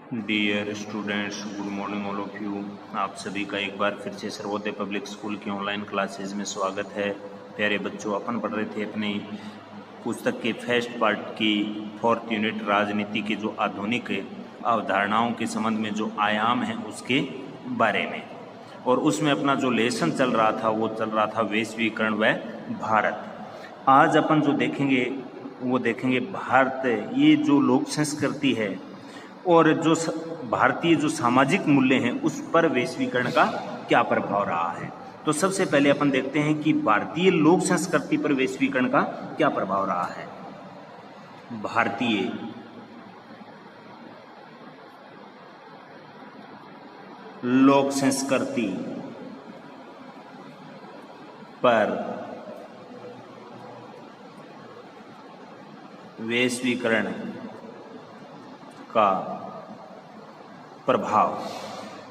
Dear students, good morning all of you. आप सभी का एक बार फिर से सर्वोदय पब्लिक स्कूल की ऑनलाइन क्लासेज में स्वागत है। प्यारे बच्चों, अपन पढ़ रहे थे अपनी पुस्तक के फर्स्ट पार्ट की 4th यूनिट राजनीति के जो आधुनिक अवधारणाओं के संबंध में जो आयाम हैं उसके बारे में, और उसमें अपना जो लेसन चल रहा था वो चल रहा था वैश्वीकरण व भारत। आज अपन जो देखेंगे वो देखेंगे भारत, ये जो लोक संस्कृति है और जो भारतीय जो सामाजिक मूल्य हैं उस पर वैश्वीकरण का क्या प्रभाव रहा है। तो सबसे पहले अपन देखते हैं कि भारतीय लोक संस्कृति पर वैश्वीकरण का क्या प्रभाव रहा है। भारतीय लोक संस्कृति पर वैश्वीकरण का प्रभाव।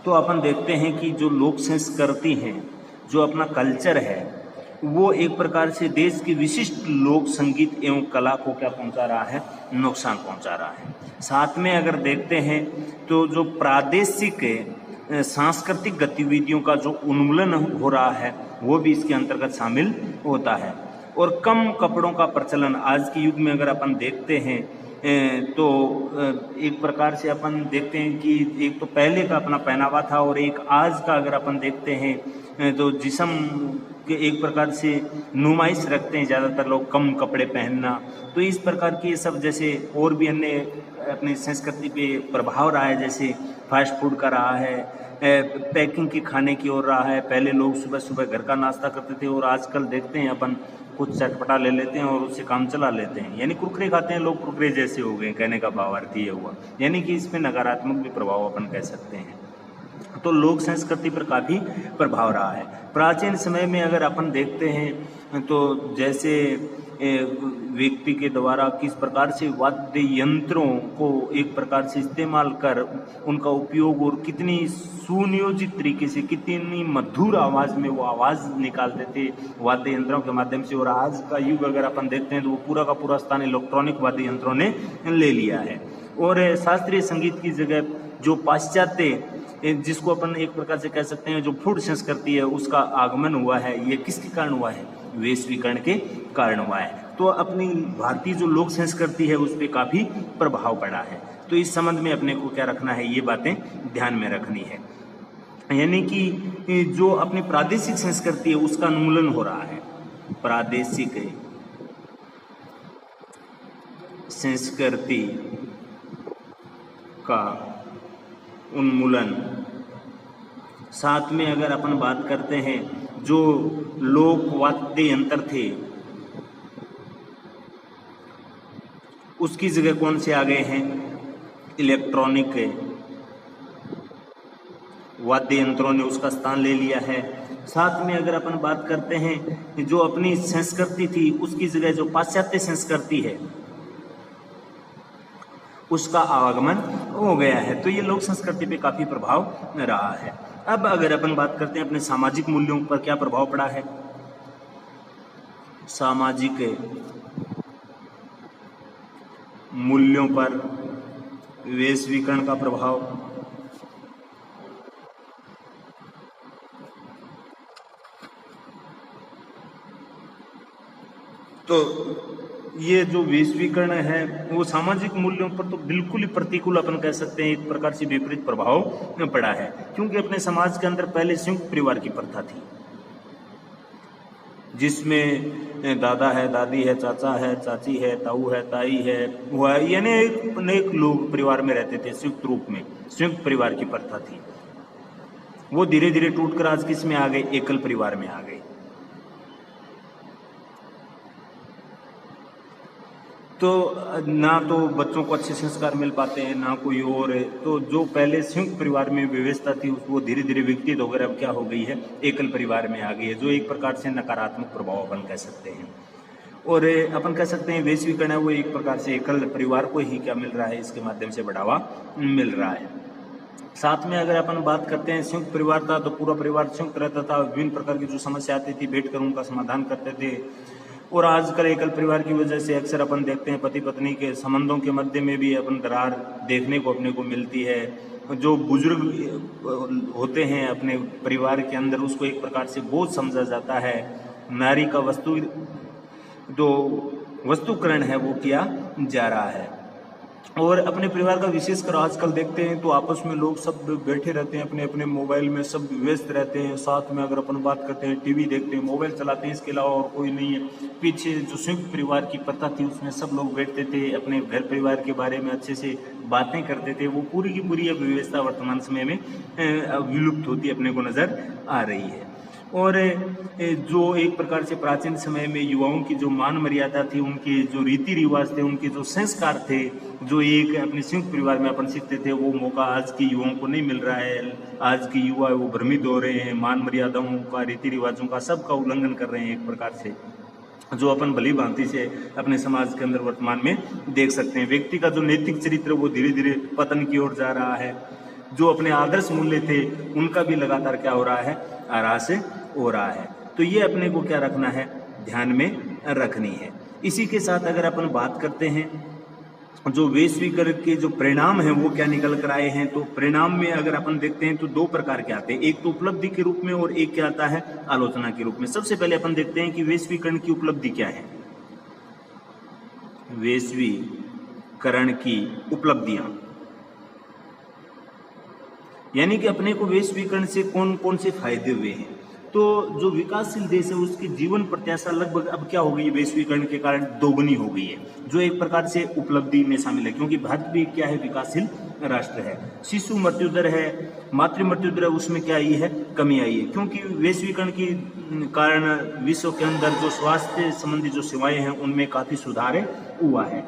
तो अपन देखते हैं कि जो लोक संस्कृति है, जो अपना कल्चर है, वो एक प्रकार से देश की विशिष्ट लोक संगीत एवं कला को क्या पहुंचा रहा है, नुकसान पहुंचा रहा है। साथ में अगर देखते हैं तो जो प्रादेशिक सांस्कृतिक गतिविधियों का जो उन्मूलन हो रहा है वो भी इसके अंतर्गत शामिल होता है। और कम कपड़ों का प्रचलन आज के युग में अगर अपन देखते हैं तो एक प्रकार से अपन देखते हैं कि एक तो पहले का अपना पहनावा था और एक आज का अगर अपन देखते हैं तो जिस्म के एक प्रकार से नुमाइश रखते हैं ज़्यादातर लोग, कम कपड़े पहनना। तो इस प्रकार की ये सब जैसे और भी अन्य अपनी संस्कृति पे प्रभाव रहा है, जैसे फास्ट फूड का रहा है, पैकिंग की खाने की ओर रहा है। पहले लोग सुबह सुबह घर का नाश्ता करते थे और आजकल देखते हैं अपन कुछ चटपटा ले लेते हैं और उससे काम चला लेते हैं, यानी कुरकुरे खाते हैं लोग, कुरकुरे जैसे हो गए। कहने का भावार्थ ये हुआ, यानी कि इसमें नकारात्मक भी प्रभाव अपन कह सकते हैं। तो लोक संस्कृति पर काफ़ी प्रभाव रहा है। प्राचीन समय में अगर अपन देखते हैं तो जैसे व्यक्ति के द्वारा किस प्रकार से वाद्य यंत्रों को एक प्रकार से इस्तेमाल कर उनका उपयोग और कितनी सुनियोजित तरीके से, कितनी मधुर आवाज़ में वो आवाज़ निकालते थे वाद्य यंत्रों के माध्यम से। और आज का युग अगर अपन देखते हैं तो वो पूरा का पूरा स्थान इलेक्ट्रॉनिक वाद्य यंत्रों ने ले लिया है। और शास्त्रीय संगीत की जगह जो पाश्चात्य, जिसको अपन एक प्रकार से कह सकते हैं जो फूड संस्कृति है, उसका आगमन हुआ है। ये किसके कारण हुआ है? वैश्वीकरण के कारण हुआ है। तो अपनी भारतीय जो लोक संस्कृति है उस पर काफ़ी प्रभाव पड़ा है। तो इस संबंध में अपने को क्या रखना है, ये बातें ध्यान में रखनी है। यानी कि जो अपनी प्रादेशिक संस्कृति है उसका उन्मूलन हो रहा है। प्रादेशिक संस्कृति का उन्मूलन। साथ में अगर अपन बात करते हैं जो लोक वाद्य यंत्र थे उसकी जगह कौन से आ गए हैं? इलेक्ट्रॉनिक वाद्य यंत्रों ने उसका स्थान ले लिया है। साथ में अगर अपन बात करते हैं जो अपनी संस्कृति थी उसकी जगह जो पाश्चात्य संस्कृति है उसका आगमन हो गया है। तो ये लोक संस्कृति पे काफ़ी प्रभाव रहा है। अब अगर अपन बात करते हैं अपने सामाजिक मूल्यों पर क्या प्रभाव पड़ा है। सामाजिक मूल्यों पर वैश्वीकरण का प्रभाव। तो ये जो वैश्वीकरण है वो सामाजिक मूल्यों पर तो बिल्कुल ही प्रतिकूल अपन कह सकते हैं, एक प्रकार से विपरीत प्रभाव पड़ा है। क्योंकि अपने समाज के अंदर पहले संयुक्त परिवार की प्रथा थी जिसमें दादा है, दादी है, चाचा है, चाची है, ताऊ है, ताई है, हुआ, यानी अनेक लोग परिवार में रहते थे संयुक्त रूप में। संयुक्त परिवार की प्रथा थी, वो धीरे धीरे टूटकर आज किस में आ गए? एकल परिवार में आ गए। तो ना तो बच्चों को अच्छे संस्कार मिल पाते हैं ना कोई और है। तो जो पहले संयुक्त परिवार में व्यवस्था थी वो धीरे धीरे विकसित होकर अब क्या हो गई है? एकल परिवार में आ गई है, जो एक प्रकार से नकारात्मक प्रभाव अपन कह सकते हैं। और अपन कह सकते हैं वैश्वीकरण है वो एक प्रकार से एकल परिवार को ही क्या मिल रहा है, इसके माध्यम से बढ़ावा मिल रहा है। साथ में अगर अपन बात करते हैं संयुक्त परिवार था तो पूरा परिवार संयुक्त रहता था, विभिन्न प्रकार की जो समस्या आती थी बैठकर उनका समाधान करते थे। और आजकल एकल परिवार की वजह से अक्सर अपन देखते हैं पति पत्नी के संबंधों के मध्य में भी अपन दरार देखने को अपने को मिलती है। जो बुजुर्ग होते हैं अपने परिवार के अंदर, उसको एक प्रकार से बोझ समझा जाता है। नारी का वस्तुकरण है वो किया जा रहा है। और अपने परिवार का विशेषकर आजकल देखते हैं तो आपस में लोग सब बैठे रहते हैं, अपने अपने मोबाइल में सब व्यस्त रहते हैं। साथ में अगर अपन बात करते हैं, टीवी देखते हैं, मोबाइल चलाते हैं, इसके अलावा और कोई नहीं है। पीछे जो संयुक्त परिवार की प्रथा थी उसमें सब लोग बैठते थे, अपने घर परिवार के बारे में अच्छे से बातें करते थे। वो पूरी की पूरी अब व्यवस्था वर्तमान समय में विलुप्त होती अपने को नजर आ रही है। और जो एक प्रकार से प्राचीन समय में युवाओं की जो मान मर्यादा थी, उनके जो रीति रिवाज थे, उनके जो संस्कार थे, जो एक अपने संयुक्त परिवार में अपन सीखते थे, वो मौका आज के युवाओं को नहीं मिल रहा है। आज के युवा वो भ्रमित हो रहे हैं, मान मर्यादाओं का, रीति रिवाजों का सबका उल्लंघन कर रहे हैं एक प्रकार से, जो अपन भली भांति से अपने समाज के अंदर वर्तमान में देख सकते हैं। व्यक्ति का जो नैतिक चरित्र वो धीरे धीरे पतन की ओर जा रहा है। जो अपने आदर्श मूल्य थे उनका भी लगातार क्या हो रहा है, आरास हो रहा है। तो ये अपने को क्या रखना है, ध्यान में रखनी है। इसी के साथ अगर अपन बात करते हैं जो वैश्वीकरण के जो परिणाम हैं वो क्या निकल कर आए हैं, तो परिणाम में अगर अपन देखते हैं तो दो प्रकार के आते हैं। एक तो उपलब्धि के रूप में और एक क्या आता है, आलोचना के रूप में। सबसे पहले अपन देखते हैं कि वैश्वीकरण की उपलब्धि क्या है। वैश्वीकरण की उपलब्धियां, यानी कि अपने को वैश्वीकरण से कौन कौन से फायदे हुए हैं। तो जो विकासशील देश है उसकी जीवन प्रत्याशा लगभग अब क्या हो गई है, वैश्वीकरण के कारण दोगुनी हो गई है, जो एक प्रकार से उपलब्धि में शामिल है, क्योंकि भारत भी क्या है, विकासशील राष्ट्र है। शिशु मृत्यु दर है, मातृ मृत्यु दर है, उसमें क्या आई है, कमी आई है, क्योंकि वैश्वीकरण के कारण विश्व के अंदर जो स्वास्थ्य संबंधी जो सेवाएं हैं उनमें काफी सुधार हुआ है।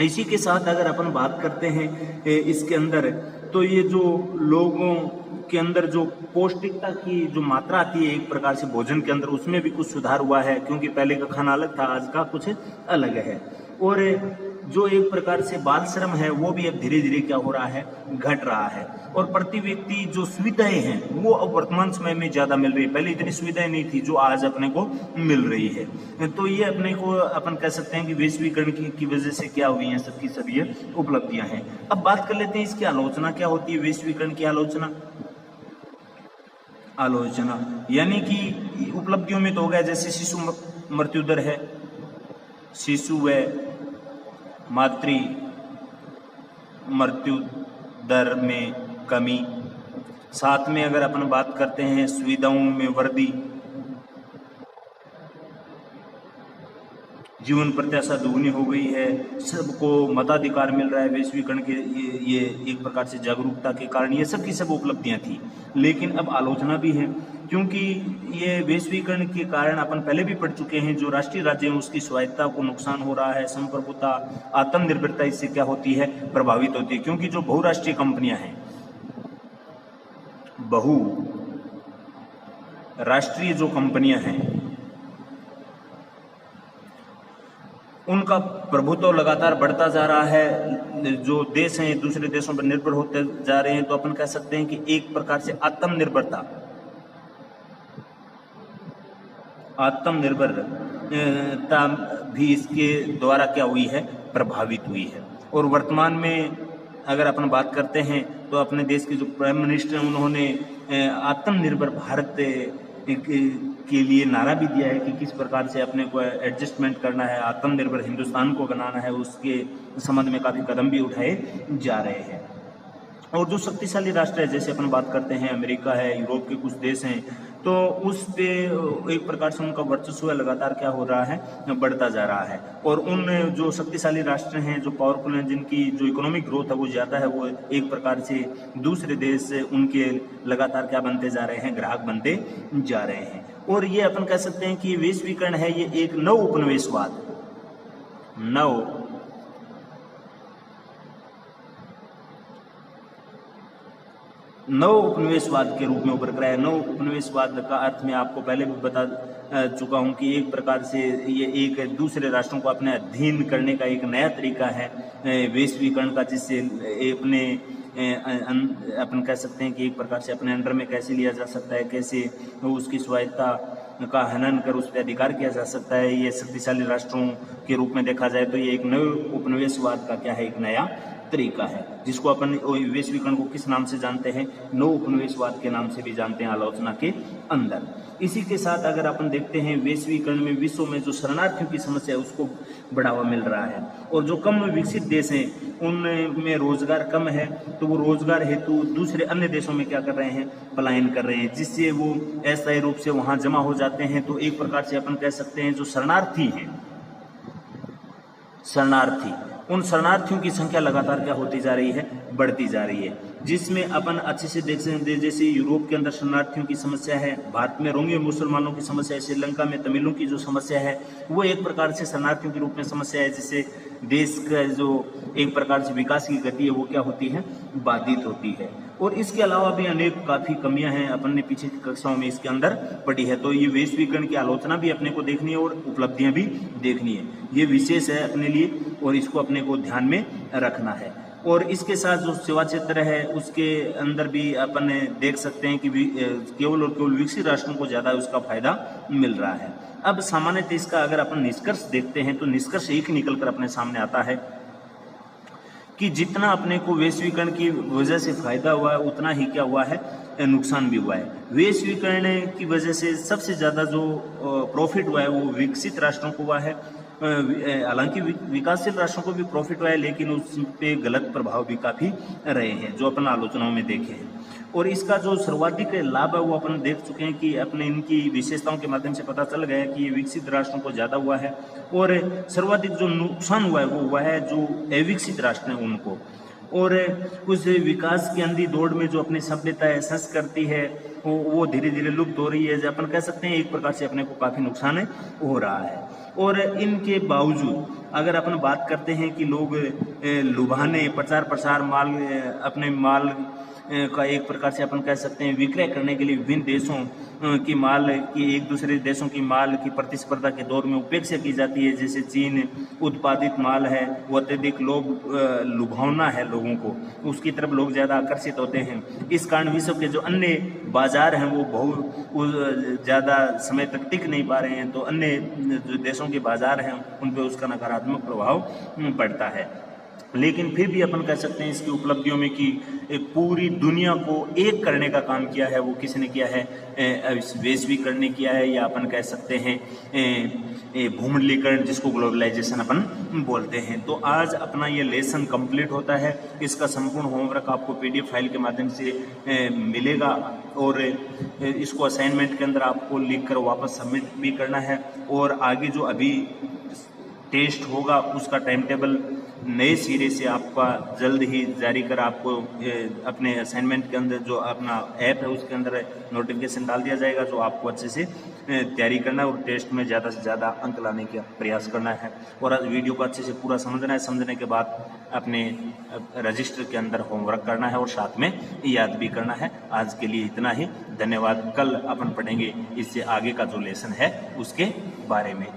इसी के साथ अगर अपन बात करते हैं इसके अंदर, तो ये जो लोगों के अंदर जो पौष्टिकता की जो मात्रा आती है एक प्रकार से भोजन के अंदर, उसमें भी कुछ सुधार हुआ है, क्योंकि पहले का खाना अलग था, आज का कुछ अलग है। और जो एक प्रकार से बाल श्रम है वो भी अब धीरे धीरे क्या हो रहा है, घट रहा है। और प्रति व्यक्ति जो सुविधाएं हैं वो अब वर्तमान समय में ज्यादा मिल रही है। पहले इतनी सुविधाएं नहीं थी जो आज अपने को मिल रही है। तो ये अपने को अपन कह सकते हैं कि वैश्वीकरण की वजह से क्या हुई है, सबकी सब ये उपलब्धियां हैं। अब बात कर लेते हैं इसकी आलोचना क्या होती है। वैश्वीकरण की आलोचना यानी कि उपलब्धियों में तो हो गया, जैसे शिशु मृत्यु दर है, शिशु व मातृ मृत्यु दर में कमी। साथ में अगर अपन बात करते हैं सुविधाओं में वृद्धि, जीवन प्रत्याशा दोगुनी हो गई है, सबको मताधिकार मिल रहा है वैश्वीकरण के ये एक प्रकार से जागरूकता के कारण, ये सब की सब उपलब्धियां थी। लेकिन अब आलोचना भी है, क्योंकि ये वैश्वीकरण के कारण अपन पहले भी पढ़ चुके हैं, जो राष्ट्रीय राज्य है उसकी स्वायत्ता को नुकसान हो रहा है, संप्रभुता, आत्मनिर्भरता इससे क्या होती है, प्रभावित होती है। क्योंकि जो बहुराष्ट्रीय कंपनियां हैं, बहुराष्ट्रीय जो कंपनियां हैं, उनका प्रभुत्व लगातार बढ़ता जा रहा है। जो देश हैं दूसरे देशों पर निर्भर होते जा रहे हैं। तो अपन कह सकते हैं कि एक प्रकार से आत्मनिर्भरता भी इसके द्वारा क्या हुई है, प्रभावित हुई है। और वर्तमान में अगर अपन बात करते हैं तो अपने देश के जो प्राइम मिनिस्टर हैं उन्होंने आत्मनिर्भर भारत के लिए नारा भी दिया है कि किस प्रकार से अपने को एडजस्टमेंट करना है, आत्मनिर्भर हिंदुस्तान को बनाना है। उसके संबंध में काफी कदम भी उठाए जा रहे हैं। और जो शक्तिशाली राष्ट्र है, जैसे अपन बात करते हैं अमेरिका है, यूरोप के कुछ देश हैं, तो उस पे एक प्रकार से उनका वर्चस्व लगातार क्या हो रहा है, बढ़ता जा रहा है। और उन जो शक्तिशाली राष्ट्र हैं, जो पावरफुल हैं, जिनकी जो इकोनॉमिक ग्रोथ है वो ज्यादा है, वो एक प्रकार से दूसरे देश उनके लगातार क्या बनते जा रहे हैं, ग्राहक बनते जा रहे हैं। और ये अपन कह सकते हैं कि वैश्वीकरण है ये एक नव उपनिवेशवाद के रूप में उभर कर आया। नव उपनिवेशवाद का अर्थ मैं आपको पहले भी बता चुका हूं कि एक प्रकार से ये एक दूसरे राष्ट्रों को अपने अधीन करने का एक नया तरीका है वैश्वीकरण का, जिससे अपन कह सकते हैं कि एक प्रकार से अपने अंडर में कैसे लिया जा सकता है, कैसे उसकी स्वायत्ता का हनन कर उस पर अधिकार किया जा सकता है। ये शक्तिशाली राष्ट्रों के रूप में देखा जाए तो ये एक नए उपनिवेशवाद का क्या है, एक नया तरीका है, जिसको अपन वैश्वीकरण को किस नाम से जानते हैं, नव उपनिवेशवाद के नाम से भी जानते हैं आलोचना के अंदर। इसी के साथ अगर अपन देखते हैं वैश्वीकरण में विश्व में जो शरणार्थियों की समस्या है उसको बढ़ावा मिल रहा है, और जो कम विकसित देश हैं उनमें रोजगार कम है, तो वो रोजगार हेतु दूसरे अन्य देशों में क्या कर रहे हैं, पलायन कर रहे हैं, जिससे वो अस्थायी रूप से वहां जमा हो जाते हैं। तो एक प्रकार से अपन कह सकते हैं जो शरणार्थी हैं, उन शरणार्थियों की संख्या लगातार क्या होती जा रही है, बढ़ती जा रही है, जिसमें अपन अच्छे से देख सकते हैं जैसे यूरोप के अंदर शरणार्थियों की समस्या है, भारत में रोंगे मुसलमानों की समस्या है, श्रीलंका में तमिलों की जो समस्या है वो एक प्रकार से शरणार्थियों के रूप में समस्या है, जिससे देश का जो एक प्रकार से विकास की गति है वो क्या होती है, बाधित होती है। और इसके अलावा भी अनेक काफ़ी कमियां हैं, अपन ने पीछे की कक्षाओं में इसके अंदर पढ़ी है। तो ये वैश्वीकरण की आलोचना भी अपने को देखनी है और उपलब्धियां भी देखनी है, ये विशेष है अपने लिए और इसको अपने को ध्यान में रखना है। और इसके साथ जो सेवा क्षेत्र है उसके अंदर भी अपन देख सकते हैं कि केवल और केवल विकसित राष्ट्रों को ज़्यादा उसका फायदा मिल रहा है। अब सामान्यतः इसका अगर अपन निष्कर्ष देखते हैं तो निष्कर्ष एक निकल कर अपने सामने आता है कि जितना अपने को वैश्वीकरण की वजह से फायदा हुआ है उतना ही क्या हुआ है, नुकसान भी हुआ है। वैश्वीकरण की वजह से सबसे ज़्यादा जो प्रॉफिट हुआ है वो विकसित राष्ट्रों को हुआ है। हालांकि विकासशील राष्ट्रों को भी प्रॉफिट हुआ है, लेकिन उस पे गलत प्रभाव भी काफ़ी रहे हैं जो अपन आलोचनाओं में देखे हैं। और इसका जो सर्वाधिक लाभ है वो अपन देख चुके हैं कि अपने इनकी विशेषताओं के माध्यम से पता चल गया है कि ये विकसित राष्ट्रों को ज़्यादा हुआ है, और सर्वाधिक जो नुकसान हुआ है वो हुआ है जो अविकसित राष्ट्र हैं उनको। और उस विकास की अंधी दौड़ में जो अपनी सभ्यता है, संस्कृति है, वो धीरे धीरे लुप्त हो रही है। अपन कह सकते हैं एक प्रकार से अपने को काफ़ी नुकसान हो रहा है। और इनके बावजूद अगर अपन बात करते हैं कि लोग लुभाने प्रचार प्रसार माल अपने माल का एक प्रकार से अपन कह सकते हैं विक्रय करने के लिए विभिन्न देशों की माल की एक दूसरे देशों की माल की प्रतिस्पर्धा के दौर में उपेक्षा की जाती है। जैसे चीन उत्पादित माल है वो अत्यधिक लुभावना है लोगों को, उसकी तरफ लोग ज़्यादा आकर्षित होते हैं। इस कारण विश्व के जो अन्य बाजार हैं वो बहुत ज़्यादा समय तक टिक नहीं पा रहे हैं, तो अन्य जो देशों के बाजार हैं उन पर उसका नकारात्मक प्रभाव पड़ता है। लेकिन फिर भी अपन कह सकते हैं इसकी उपलब्धियों में कि पूरी दुनिया को एक करने का काम किया है वो किसने किया है, वैश्वीकरण ने किया है, या अपन कह सकते हैं भूमंडलीकरण जिसको ग्लोबलाइजेशन अपन बोलते हैं। तो आज अपना ये लेसन कंप्लीट होता है। इसका संपूर्ण होमवर्क आपको PDF फाइल के माध्यम से मिलेगा, और इसको असाइनमेंट के अंदर आपको लिख कर वापस सबमिट भी करना है। और आगे जो अभी टेस्ट होगा उसका टाइम टेबल नए सिरे से आपका जल्द ही जारी कर आपको अपने असाइनमेंट के अंदर जो अपना ऐप है उसके अंदर नोटिफिकेशन डाल दिया जाएगा, जो आपको अच्छे से तैयारी करना है और टेस्ट में ज़्यादा से ज़्यादा अंक लाने का प्रयास करना है। और आज वीडियो को अच्छे से पूरा समझना है, समझने के बाद अपने रजिस्टर के अंदर होमवर्क करना है और साथ में याद भी करना है। आज के लिए इतना ही, धन्यवाद। कल अपन पढ़ेंगे इससे आगे का जो लेसन है उसके बारे में।